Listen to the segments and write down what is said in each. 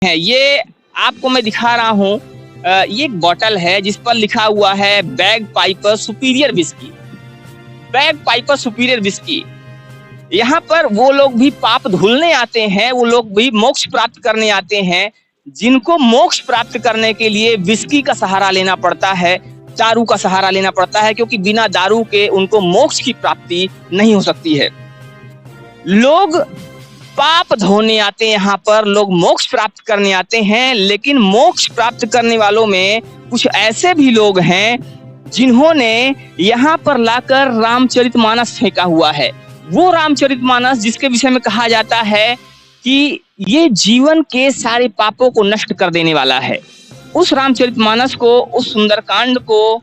है ये आपको मैं दिखा रहा हूँ। ये एक बॉटल है जिस पर लिखा हुआ है bag Piper superior whisky. Bag Piper superior whisky. यहाँ पर वो लोग भी पाप धुलने आते हैं, वो लोग भी मोक्ष प्राप्त करने आते हैं, जिनको मोक्ष प्राप्त करने के लिए विस्की का सहारा लेना पड़ता है, दारू का सहारा लेना पड़ता है, क्योंकि बिना दारू के उनको मोक्ष की प्राप्ति नहीं हो सकती है। लोग पाप धोने आते हैं, यहाँ पर लोग मोक्ष प्राप्त करने आते हैं, लेकिन मोक्ष प्राप्त करने वालों में कुछ ऐसे भी लोग हैं जिन्होंने यहाँ पर लाकर रामचरितमानस फेंका हुआ है। वो रामचरितमानस जिसके विषय में कहा जाता है कि ये जीवन के सारे पापों को नष्ट कर देने वाला है। उस रामचरितमानस को, उस सुंदरकांड को,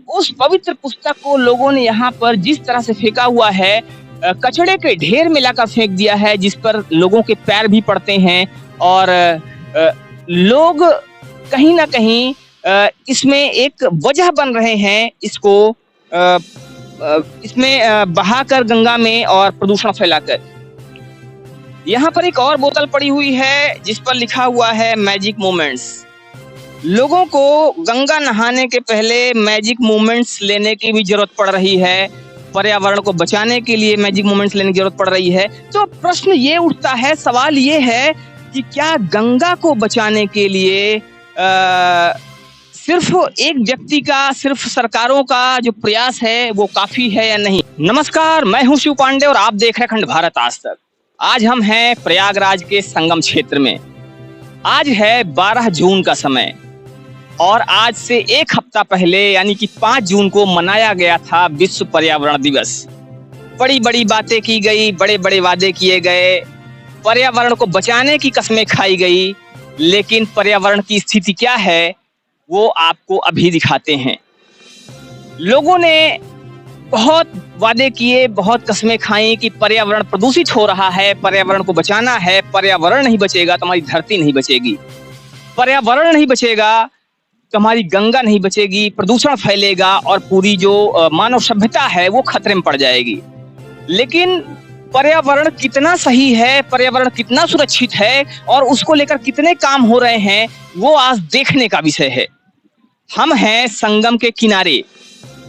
उस पवित्र पुस्तक को लोगों ने यहाँ पर जिस तरह से फेंका हुआ है, कचड़े के ढेर में लाकर फेंक दिया है, जिस पर लोगों के पैर भी पड़ते हैं और लोग कहीं ना कहीं इसमें एक वजह बन रहे हैं, इसको इसमें बहाकर गंगा में और प्रदूषण फैलाकर। यहाँ पर एक और बोतल पड़ी हुई है जिस पर लिखा हुआ है मैजिक मोमेंट्स। लोगों को गंगा नहाने के पहले मैजिक मोमेंट्स लेने की भी जरूरत पड़ रही है, पर्यावरण को बचाने के लिए मैजिक मोमेंट्स लेने की जरूरत पड़ रही है। तो प्रश्न ये उठता है, सवाल ये है कि क्या गंगा को बचाने के लिए सिर्फ एक व्यक्ति का, सिर्फ सरकारों का जो प्रयास है वो काफी है या नहीं। नमस्कार, मैं हूं शिव पांडे और आप देख रहे हैं अखंड भारत आज तक। आज हम हैं प्रयागराज के संगम क्षेत्र में। आज है 12 जून का समय और आज से एक हफ्ता पहले यानी कि 5 जून को मनाया गया था विश्व पर्यावरण दिवस। बड़ी बड़ी बातें की गई, बड़े बड़े वादे किए गए, पर्यावरण को बचाने की कस्में खाई गई, लेकिन पर्यावरण की स्थिति क्या है वो आपको अभी दिखाते हैं। लोगों ने बहुत वादे किए, बहुत कस्में खाई कि पर्यावरण प्रदूषित हो रहा है, पर्यावरण को बचाना है, पर्यावरण नहीं बचेगा तो हमारी धरती नहीं बचेगी, पर्यावरण नहीं बचेगा तो हमारी गंगा नहीं बचेगी, प्रदूषण फैलेगा और पूरी जो मानव सभ्यता है वो खतरे में पड़ जाएगी। लेकिन पर्यावरण कितना सही है, पर्यावरण कितना सुरक्षित है और उसको लेकर कितने काम हो रहे हैं वो आज देखने का विषय है। हम हैं संगम के किनारे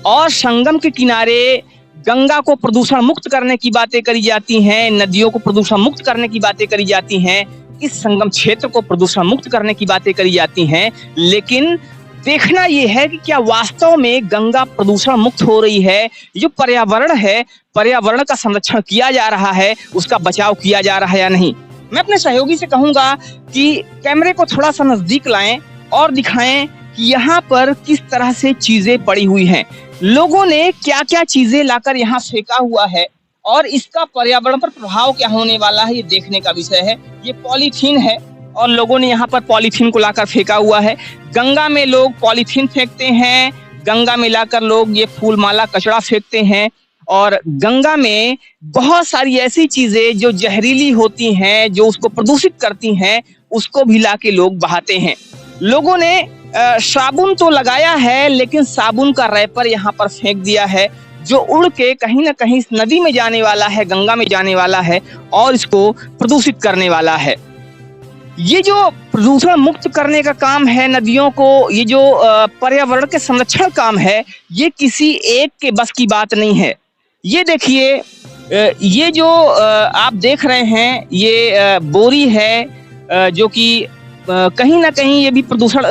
और संगम के किनारे गंगा को प्रदूषण मुक्त करने की बातें करी जाती हैं, नदियों को प्रदूषण मुक्त करने की बातें करी जाती हैं, इस संगम क्षेत्र को प्रदूषण मुक्त करने की बातें करी जाती हैं, लेकिन देखना यह है कि क्या वास्तव में गंगा प्रदूषण मुक्त हो रही है। जो पर्यावरण है, पर्यावरण का संरक्षण किया जा रहा है, उसका बचाव किया जा रहा है या नहीं। मैं अपने सहयोगी से कहूंगा कि कैमरे को थोड़ा सा नजदीक लाएं और दिखाएं कि यहाँ पर किस तरह से चीजें पड़ी हुई हैं, लोगों ने क्या क्या चीजें लाकर यहाँ फेंका हुआ है और इसका पर्यावरण पर प्रभाव क्या होने वाला है, ये देखने का विषय है। ये पॉलीथीन है और लोगों ने यहाँ पर पॉलीथीन को लाकर फेंका हुआ है। गंगा में लोग पॉलीथीन फेंकते हैं, गंगा में लाकर लोग ये फूल माला कचड़ा फेंकते हैं और गंगा में बहुत सारी ऐसी चीजें जो जहरीली होती हैं, जो उसको प्रदूषित करती हैं, उसको भी लाके लोग बहाते हैं। लोगों ने साबुन तो लगाया है, लेकिन साबुन का रैपर यहाँ पर फेंक दिया है, जो उड़ के कहीं ना कहीं इस नदी में जाने वाला है, गंगा में जाने वाला है और इसको प्रदूषित करने वाला है। ये जो प्रदूषण मुक्त करने का काम है नदियों को, ये जो पर्यावरण के संरक्षण काम है, ये किसी एक के बस की बात नहीं है। ये देखिए, ये जो आप देख रहे हैं, ये बोरी है जो कि कहीं ना कहीं ये भी प्रदूषण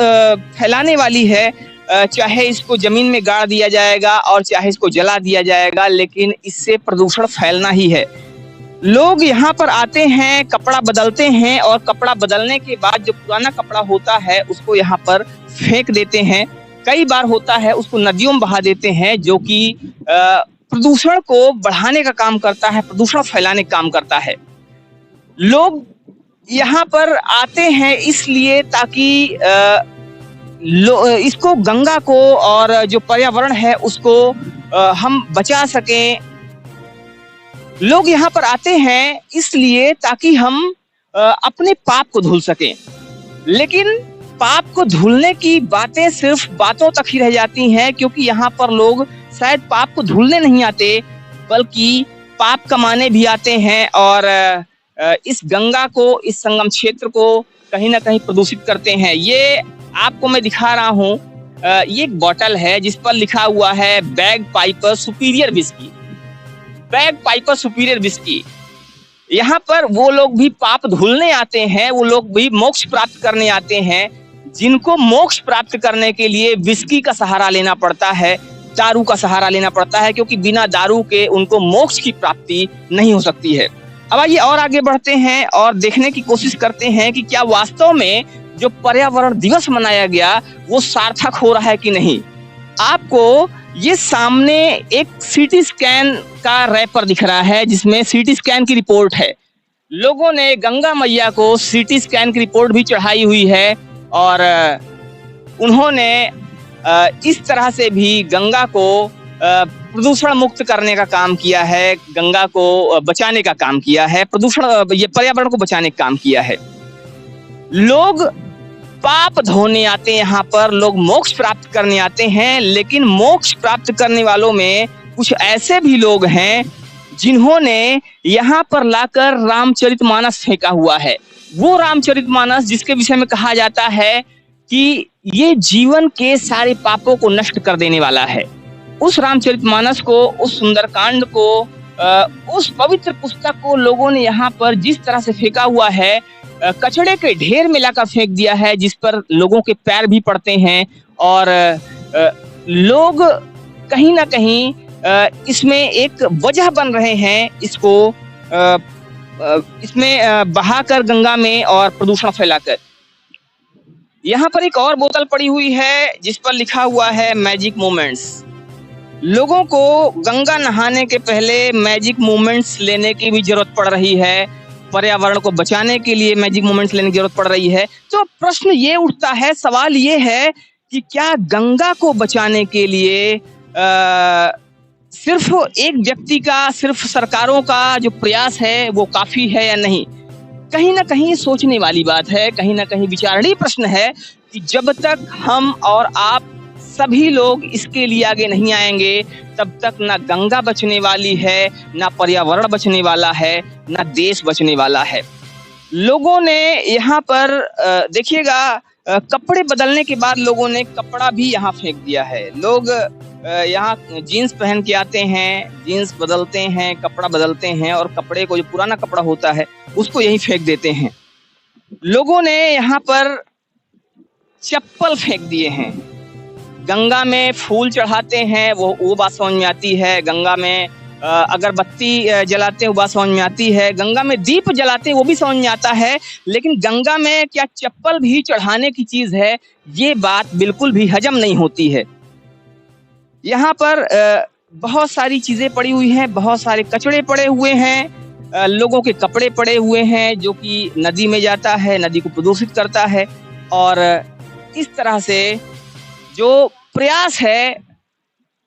फैलाने वाली है। चाहे इसको जमीन में गाड़ दिया जाएगा और चाहे इसको जला दिया जाएगा, लेकिन इससे प्रदूषण फैलना ही है। लोग यहाँ पर आते हैं, कपड़ा बदलते हैं और कपड़ा बदलने के बाद जो पुराना कपड़ा होता है उसको यहाँ पर फेंक देते हैं। कई बार होता है उसको नदियों में बहा देते हैं, जो कि प्रदूषण को बढ़ाने का काम करता है, प्रदूषण फैलाने का काम करता है। लोग यहाँ पर आते हैं इसलिए ताकि इसको, गंगा को और जो पर्यावरण है उसको हम बचा सकें। लोग यहाँ पर आते हैं इसलिए ताकि हम अपने पाप को धुल सकें, लेकिन पाप को धुलने की बातें सिर्फ बातों तक ही रह जाती हैं, क्योंकि यहाँ पर लोग शायद पाप को धुलने नहीं आते बल्कि पाप कमाने भी आते हैं और इस गंगा को, इस संगम क्षेत्र को कहीं ना कहीं प्रदूषित करते हैं। ये आपको मैं दिखा रहा हूँ, ये एक बॉटल है जिस पर लिखा हुआ है bag Piper superior whisky. Bag Piper superior whisky. यहाँ पर वो लोग भी पाप धुलने आते हैं, वो लोग भी मोक्ष प्राप्त करने आते हैं, जिनको मोक्ष प्राप्त करने के लिए विस्की का सहारा लेना पड़ता है, दारू का सहारा लेना पड़ता है, क्योंकि बिना दारू के उनको मोक्ष की प्राप्ति नहीं हो सकती है। अब आइए और आगे बढ़ते हैं और देखने की कोशिश करते हैं कि क्या वास्तव में जो पर्यावरण दिवस मनाया गया वो सार्थक हो रहा है कि नहीं। आपको ये सामने एक सीटी स्कैन का रैपर दिख रहा है जिसमें सीटी स्कैन की रिपोर्ट है। लोगों ने गंगा मैया को सीटी स्कैन की रिपोर्ट भी चढ़ाई हुई है और उन्होंने इस तरह से भी गंगा को प्रदूषण मुक्त करने का काम किया है, गंगा को बचाने का काम किया है, ये पर्यावरण को बचाने का काम किया है। लोग पाप धोने आते हैं, यहाँ पर लोग मोक्ष प्राप्त करने आते हैं, लेकिन मोक्ष प्राप्त करने वालों में कुछ ऐसे भी लोग हैं जिन्होंने यहाँ पर लाकर रामचरितमानस फेंका हुआ है। वो रामचरितमानस जिसके विषय में कहा जाता है कि ये जीवन के सारे पापों को नष्ट कर देने वाला है। उस रामचरितमानस को, उस सुंदरकांड को, उस पवित्र पुस्तक को लोगों ने यहाँ पर जिस तरह से फेंका हुआ है, कचड़े के ढेर में लाकर फेंक दिया है, जिस पर लोगों के पैर भी पड़ते हैं और लोग कहीं ना कहीं इसमें एक वजह बन रहे हैं, इसमें बहाकर गंगा में और प्रदूषण फैलाकर। यहाँ पर एक और बोतल पड़ी हुई है जिस पर लिखा हुआ है मैजिक मोमेंट्स। लोगों को गंगा नहाने के पहले मैजिक मोमेंट्स लेने की भी जरूरत पड़ रही है, पर्यावरण को बचाने के लिए मैजिक मोमेंट्स लेने की जरूरत पड़ रही है। तो प्रश्न ये उठता है, सवाल ये है कि क्या गंगा को बचाने के लिए सिर्फ एक व्यक्ति का, सिर्फ सरकारों का जो प्रयास है वो काफी है या नहीं। कहीं ना कहीं सोचने वाली बात है, कहीं ना कहीं विचारणीय प्रश्न है कि जब तक हम और आप सभी लोग इसके लिए आगे नहीं आएंगे तब तक ना गंगा बचने वाली है, ना पर्यावरण बचने वाला है, ना देश बचने वाला है। लोगों ने यहाँ पर देखिएगा, कपड़े बदलने के बाद लोगों ने कपड़ा भी यहाँ फेंक दिया है। लोग यहाँ जीन्स पहन के आते हैं, जीन्स बदलते हैं, कपड़ा बदलते हैं और कपड़े को, जो पुराना कपड़ा होता है, उसको यहीं फेंक देते हैं। लोगों ने यहाँ पर चप्पल फेंक दिए हैं। गंगा में फूल चढ़ाते हैं, वो बात समझ में आती है। गंगा में अगरबत्ती जलाते हैं, वो बात समझ में आती है। गंगा में दीप जलाते हैं, वो भी समझ में आता है। लेकिन गंगा में क्या चप्पल भी चढ़ाने की चीज है, ये बात बिल्कुल भी हजम नहीं होती है। यहाँ पर बहुत सारी चीजें पड़ी हुई हैं, बहुत सारे कचड़े पड़े हुए हैं, लोगों के कपड़े पड़े हुए हैं जो कि नदी में जाता है, नदी को प्रदूषित करता है। और इस तरह से जो प्रयास है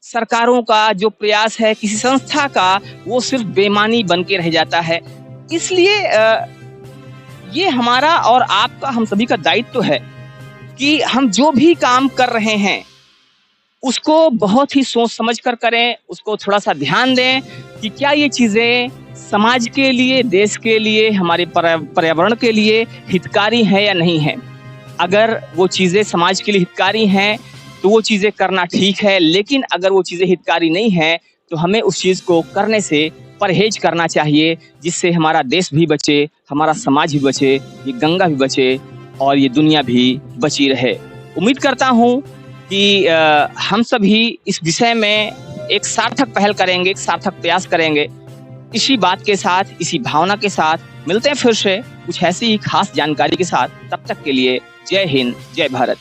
सरकारों का, जो प्रयास है किसी संस्था का, वो सिर्फ बेईमानी बन के रह जाता है। इसलिए ये हमारा और आपका, हम सभी का दायित्व है कि हम जो भी काम कर रहे हैं उसको बहुत ही सोच समझ कर करें, उसको थोड़ा सा ध्यान दें कि क्या ये चीजें समाज के लिए, देश के लिए, हमारे पर्यावरण के लिए हितकारी है या नहीं है। अगर वो चीजें समाज के लिए हितकारी हैं तो वो चीजें करना ठीक है, लेकिन अगर वो चीजें हितकारी नहीं है तो हमें उस चीज को करने से परहेज करना चाहिए, जिससे हमारा देश भी बचे, हमारा समाज भी बचे, ये गंगा भी बचे और ये दुनिया भी बची रहे। उम्मीद करता हूँ कि हम सभी इस विषय में एक सार्थक पहल करेंगे, एक सार्थक प्रयास करेंगे। इसी बात के साथ, इसी भावना के साथ मिलते हैं फिर से कुछ ऐसी ही खास जानकारी के साथ। तब तक के लिए जय हिंद, जय भारत।